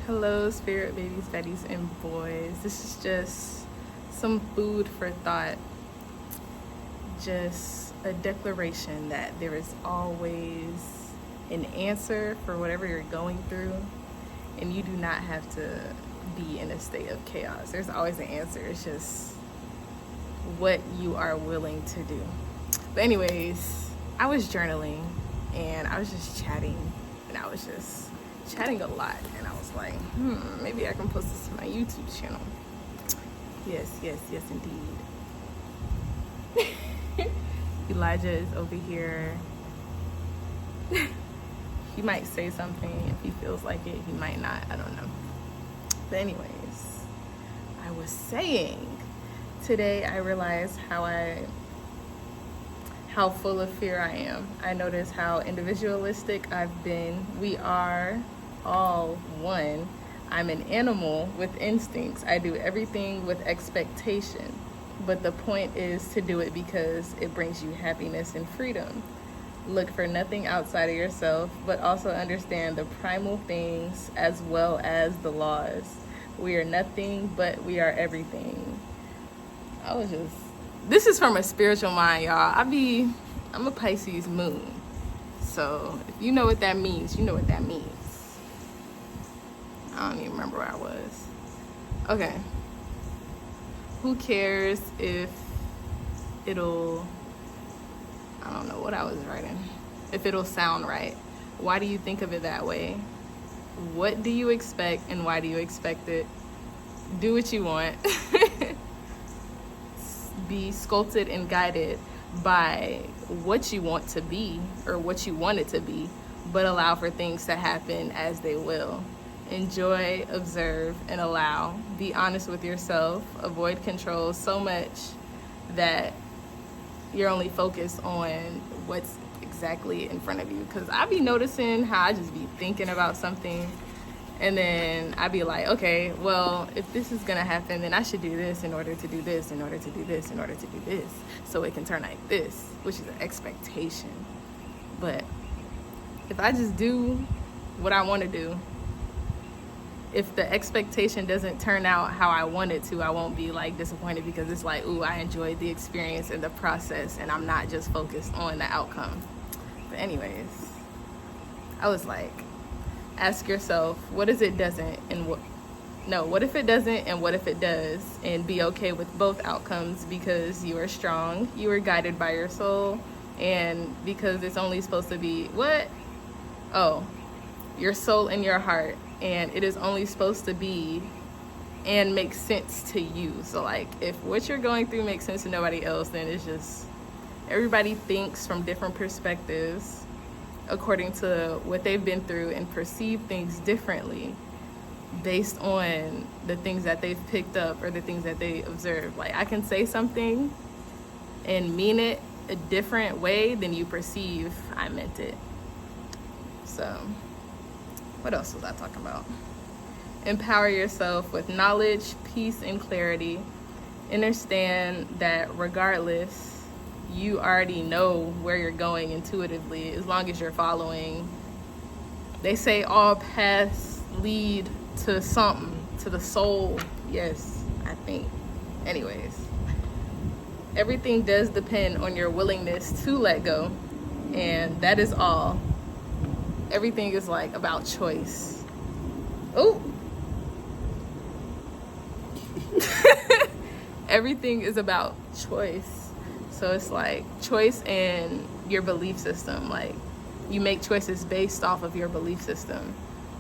Hello, spirit babies, daddies, and boys. This is just some food for thought. Just a declaration that there is always an answer for whatever you're going through, and you do not have to be in a state of chaos. There's always an answer. It's just what you are willing to do. But anyways, I was journaling and I was just chatting, and I was just chatting a lot, and I was like, maybe I can post this to my YouTube channel. Yes, indeed. Elijah is over here. He might say something if he feels like it. He might not. I don't know. But anyways, I was saying, today I realized how full of fear I am. I noticed how individualistic I've been. We are all one. I'm an animal with instincts. I do everything with expectation. But the point is to do it because it brings you happiness and freedom. Look for nothing outside of yourself, but also understand the primal things as well as the laws. We are nothing, but we are everything. This is from a spiritual mind, y'all. I'm a Pisces moon. So if you know what that means, you know what that means. I don't even remember where I was. Okay. Who cares if I don't know what I was writing. If it'll sound right. Why do you think of it that way? What do you expect and why do you expect it? Do what you want. Be sculpted and guided by what you want to be or what you want it to be, but allow for things to happen as they will. Enjoy, observe, and allow. Be honest with yourself. Avoid control so much that you're only focused on what's exactly in front of you. Because I be noticing how I just be thinking about something, and then I be like, okay, well, if this is gonna happen, then I should do this in order to do this, in order to do this, in order to do this, so it can turn like this, which is an expectation. But if I just do what I want to do, if the expectation doesn't turn out how I want it to, I won't be like disappointed, because it's like, ooh, I enjoyed the experience and the process, and I'm not just focused on the outcome. But anyways, I was like, ask yourself, what if it doesn't, and what if it doesn't, and what if it does? And be okay with both outcomes, because you are strong, you are guided by your soul, and because it's only supposed to be your soul and your heart, and it is only supposed to be and make sense to you. So like, if what you're going through makes sense to nobody else, then it's just, everybody thinks from different perspectives according to what they've been through and perceive things differently based on the things that they've picked up or the things that they observe. Like, I can say something and mean it a different way than you perceive I meant it. So what else was I talking about? Empower yourself with knowledge, peace, and clarity. Understand that regardless, you already know where you're going intuitively, as long as you're following. They say all paths lead to something, to the soul. Yes, I think. Anyways, everything does depend on your willingness to let go, and that is all. Everything is like about choice. Oh. Everything is about choice. So it's like choice and your belief system. Like, you make choices based off of your belief system.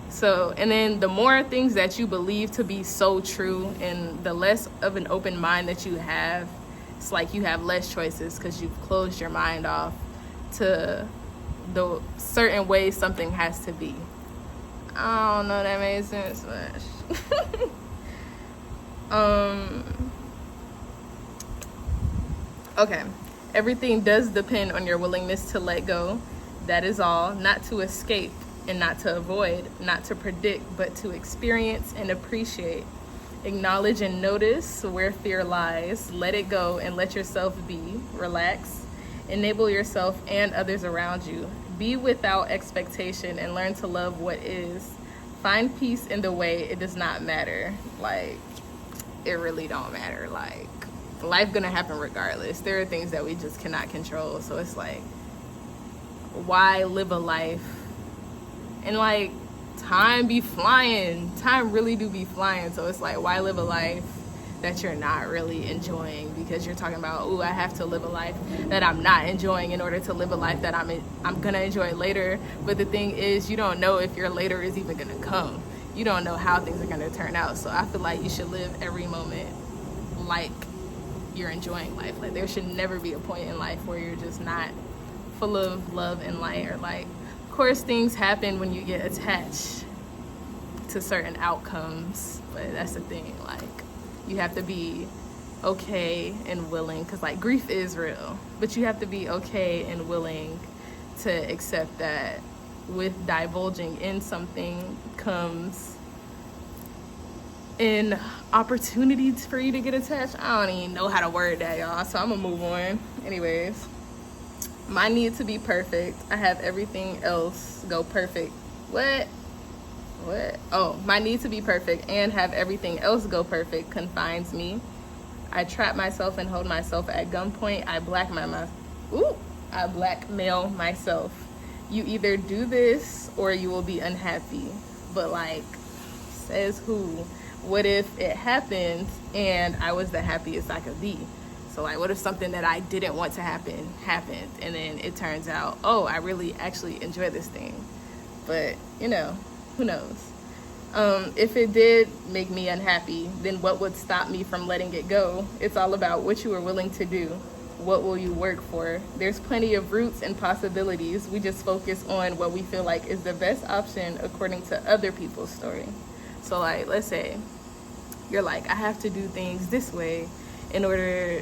So, and then the more things that you believe to be so true, and the less of an open mind that you have, it's like you have less choices, because you've closed your mind off to the certain way something has to be. I don't know, that made sense, but okay, everything does depend on your willingness to let go. That is all. Not to escape and not to avoid, not to predict, but to experience and appreciate. Acknowledge and notice where fear lies. Let it go and let yourself be. Relax. Enable yourself and others around you. Be without expectation and learn to love what is. Find peace in the way it does not matter. Like, it really don't matter. Like, life gonna happen regardless. There are things that we just cannot control. So it's like, why live a life? And like, time be flying. Time really do be flying. So it's like, why live a life that you're not really enjoying? Because you're talking about, oh, I have to live a life that I'm not enjoying in order to live a life that I'm gonna enjoy later. But the thing is, you don't know if your later is even gonna come. You don't know how things are gonna turn out. So I feel like you should live every moment like you're enjoying life. Like, there should never be a point in life where you're just not full of love and light. Or like, of course things happen when you get attached to certain outcomes, but that's the thing. Like, you have to be okay and willing, because like, grief is real, but you have to be okay and willing to accept that with divulging in something comes an opportunity for you to get attached. I don't even know how to word that, y'all, so I'm gonna move on. Anyways, my need to be perfect. I have everything else go perfect. What? Oh, my need to be perfect and have everything else go perfect confines me. I trap myself and hold myself at gunpoint. I blackmail myself. You either do this or you will be unhappy. But like, says who? What if it happens and I was the happiest I could be? So like, what if something that I didn't want to happen happened, and then it turns out, oh, I really actually enjoy this thing? But you know, who knows? If it did make me unhappy, then what would stop me from letting it go? It's all about what you are willing to do. What will you work for? There's plenty of routes and possibilities. We just focus on what we feel like is the best option according to other people's story. So like, let's say you're like, I have to do things this way in order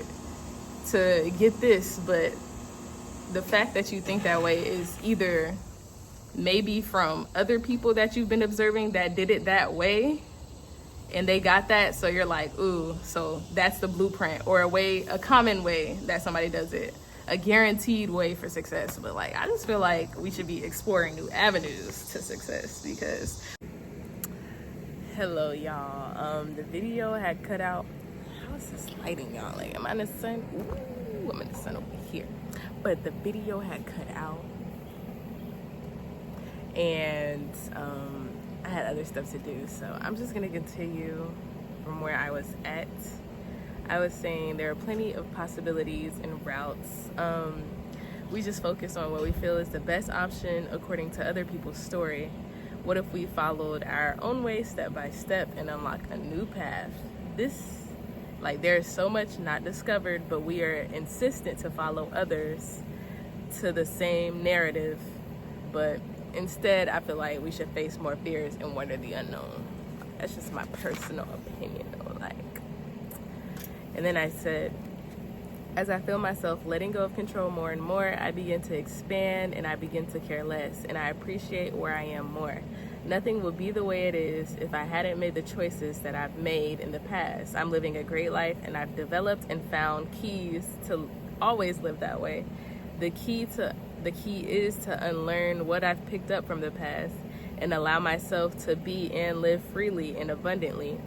to get this, but the fact that you think that way is either maybe from other people that you've been observing that did it that way and they got that, so you're like, ooh, so that's the blueprint, or a common way that somebody does it, a guaranteed way for success. But like, I just feel like we should be exploring new avenues to success. Because hello y'all, the video had cut out. How's this lighting, y'all? Like, am I in the sun? Ooh, I'm in the sun over here. But the video had cut out, and I had other stuff to do, so I'm just gonna continue from where I was at. I was saying there are plenty of possibilities and routes. We just focus on what we feel is the best option according to other people's story. What if we followed our own way step by step and unlock a new path? There's so much not discovered, but we are insistent to follow others to the same narrative. But instead, I feel like we should face more fears and wonder the unknown. That's just my personal opinion, though. And then I said, as I feel myself letting go of control more and more, I begin to expand and I begin to care less, and I appreciate where I am more. Nothing would be the way it is if I hadn't made the choices that I've made in the past. I'm living a great life, and I've developed and found keys to always live that way. The key is to unlearn what I've picked up from the past and allow myself to be and live freely and abundantly.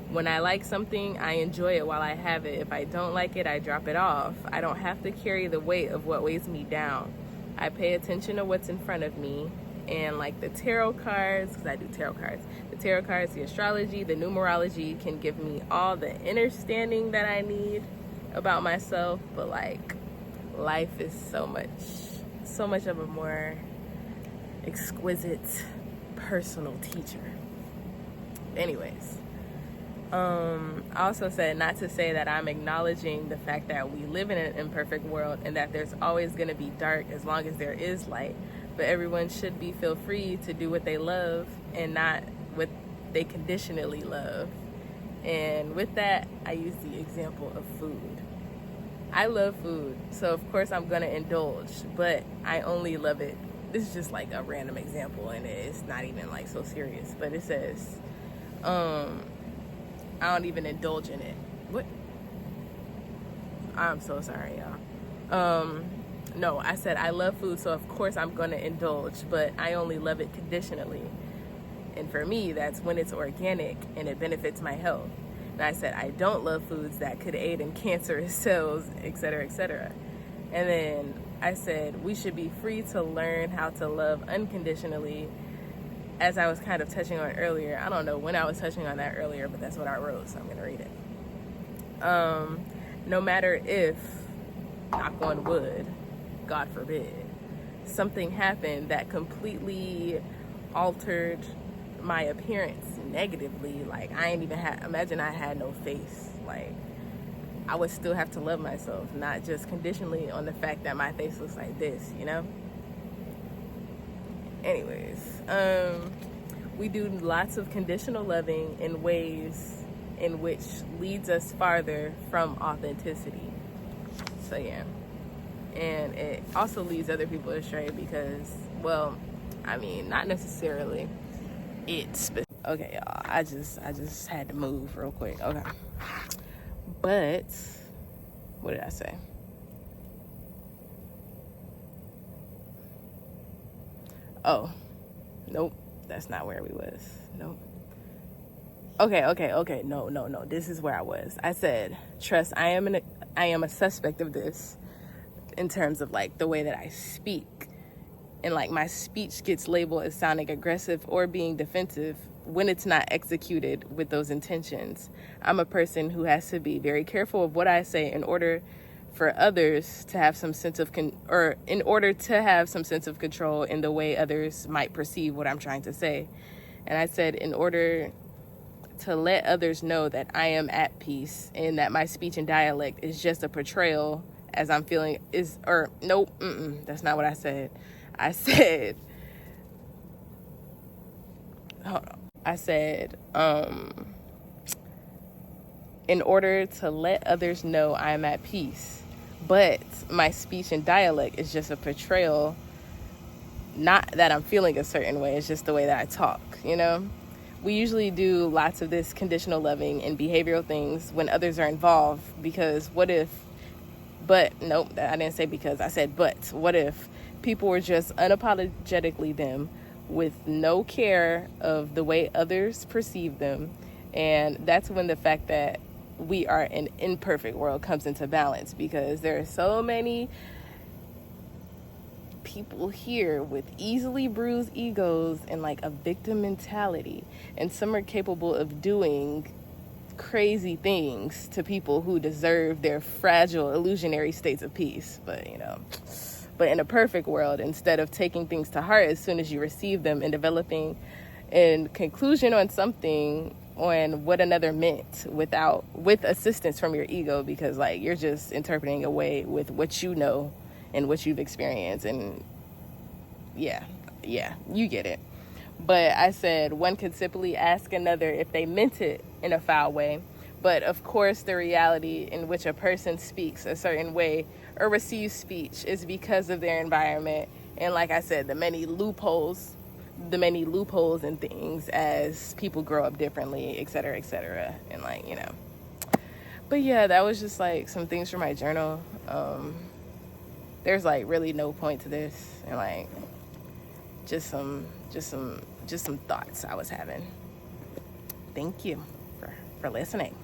When I like something, I enjoy it while I have it. If I don't like it, I drop it off. I don't have to carry the weight of what weighs me down. I pay attention to what's in front of me. And like the tarot cards, because I do tarot cards, the astrology, the numerology can give me all the understanding that I need about myself. But like, life is so much of a more exquisite personal teacher. Anyways, I also said not to say that I'm acknowledging the fact that we live in an imperfect world and that there's always going to be dark as long as there is light. But everyone should feel free to do what they love and not what they conditionally love. And with that, I use the example of food. I love food, so of course I'm gonna indulge, but I only love it. This is just like a random example, and it's not even like so serious, but it says, I don't even indulge in it. What? I'm so sorry, y'all. No, I said I love food, so of course I'm gonna indulge, but I only love it conditionally. And for me, that's when it's organic and it benefits my health. And I said, I don't love foods that could aid in cancerous cells, etc., etc. And then I said, we should be free to learn how to love unconditionally, as I was kind of touching on earlier. I don't know when I was touching on that earlier, but that's what I wrote, so I'm going to read it. No matter if, knock on wood, God forbid, something happened that completely altered my appearance negatively, like I ain't even imagine I had no face, like I would still have to love myself, not just conditionally on the fact that my face looks like this, you know? Anyways, we do lots of conditional loving in ways in which leads us farther from authenticity. So yeah. And it also leads other people astray because, well, I mean, not necessarily. Okay, y'all, I just had to move real quick. Okay. But what did I say? Oh, nope, that's not where we was. Nope. Okay. No. This is where I was. I said, trust, I am a suspect of this in terms of like the way that I speak. And like my speech gets labeled as sounding aggressive or being defensive when it's not executed with those intentions. I'm a person who has to be very careful of what I say in order for others to have some sense of in order to have some sense of control in the way others might perceive what I'm trying to say. And I said, in order to let others know that I am at peace and that my speech and dialect is just a portrayal as I'm feeling that's not what I said. I said, hold on. I said, in order to let others know I am at peace, but my speech and dialect is just a portrayal, not that I'm feeling a certain way, it's just the way that I talk, you know? We usually do lots of this conditional loving and behavioral things when others are involved, because what if, but nope, I didn't say because, I said but, what if people were just unapologetically them with no care of the way others perceive them? And that's when the fact that we are an imperfect world comes into balance, because there are so many people here with easily bruised egos and like a victim mentality, and some are capable of doing crazy things to people who deserve their fragile illusionary states of peace. But in a perfect world, instead of taking things to heart as soon as you receive them and developing a conclusion on something, on what another meant with assistance from your ego, because like you're just interpreting away with what you know and what you've experienced, and yeah, you get it. But I said one could simply ask another if they meant it in a foul way, but of course the reality in which a person speaks a certain way or receives speech is because of their environment, and like I said, the many loopholes in things as people grow up differently, etc., and like, but yeah, that was just like some things from my journal. There's like really no point to this, and like just some thoughts I was having. Thank you for listening.